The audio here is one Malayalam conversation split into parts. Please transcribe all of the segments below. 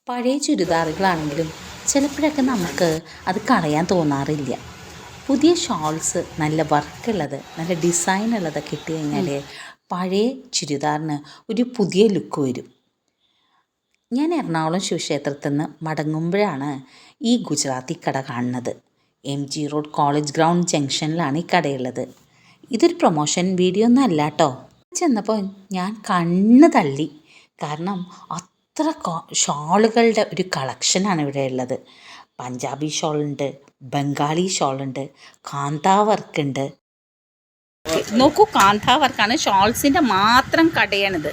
പഴയ ചുരിദാറുകളാണെങ്കിലും ചിലപ്പോഴൊക്കെ നമുക്ക് അത് കളയാൻ തോന്നാറില്ല. പുതിയ ഷോൾസ് നല്ല വർക്കുള്ളത്, നല്ല ഡിസൈനുള്ളതൊക്കെ ഇട്ട് കഴിഞ്ഞാൽ പഴയ ചുരിദാറിന് ഒരു പുതിയ ലുക്ക് വരും. ഞാൻ എറണാകുളം ശിവക്ഷേത്രത്തിൽ നിന്ന് മടങ്ങുമ്പോഴാണ് ഈ ഗുജറാത്തി കട കാണുന്നത്. MG റോഡ് കോളേജ് ഗ്രൗണ്ട് ജംഗ്ഷനിലാണ് ഈ കടയുള്ളത്. ഇതൊരു പ്രൊമോഷൻ വീഡിയോ ഒന്നും അല്ല കേട്ടോ. ചെന്നപ്പോൾ ഞാൻ കണ്ണ് തള്ളി. കാരണം അത്ര ഷോളുകളുടെ ഒരു കളക്ഷനാണ് ഇവിടെ ഉള്ളത്. പഞ്ചാബി ഷോളുണ്ട്, ബംഗാളി ഷോളുണ്ട്, കാന്താ വർക്കുണ്ട്. നോക്കൂ, കാന്താ വർക്കാണ്. ഷോൾസിൻ്റെ മാത്രം കടയാണിത്.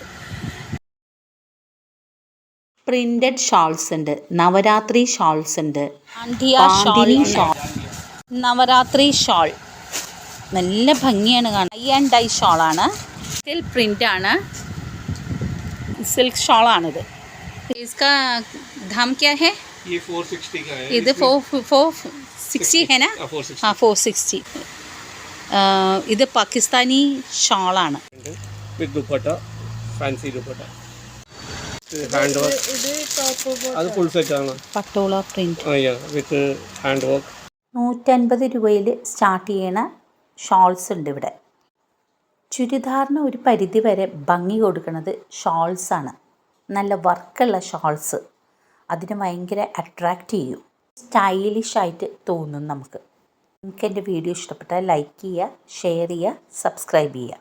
പ്രിൻറ്റഡ് ഷോൾസ് ഉണ്ട്, നവരാത്രി ഷോൾസ് ഉണ്ട്, നവരാത്രി ഷോൾ നല്ല ഭംഗിയാണ് കാണാൻ. ടൈ ആൻഡ് ഡൈ ഷോളാണ്, സ്റ്റിൽ പ്രിൻ്റാണ്, സിൽക്ക് ഷോളാണിത്. इसका दाम क्या है? ये 460 का है. ഇത് 460 है ना? हाँ 460. ഇത് പാകിസ്ഥാനി ഷോളാണ്. With dupatta, fancy dupatta, hand work. അത് ഫുൾ സെറ്റ് ആണ്. Patola print with hand work. 150 രൂപയിൽ സ്റ്റാർട്ട് ചെയ്യണ ഷോൾസ് ഉണ്ട് ഇവിടെ. ചുരിദാറിന് ഒരു പരിധി വരെ ഭംഗി കൊടുക്കുന്നത് ഷോൾസാണ്. നല്ല വർക്കുള്ള ഷോൾസ് അതിന് ഭയങ്കര അട്രാക്റ്റ് ചെയ്യും, സ്റ്റൈലിഷായിട്ട് തോന്നും നമുക്ക്. നിങ്ങൾക്ക് എൻ്റെ വീഡിയോ ഇഷ്ടപ്പെട്ടാൽ ലൈക്ക് ചെയ്യുക, ഷെയർ ചെയ്യുക, സബ്സ്ക്രൈബ് ചെയ്യുക.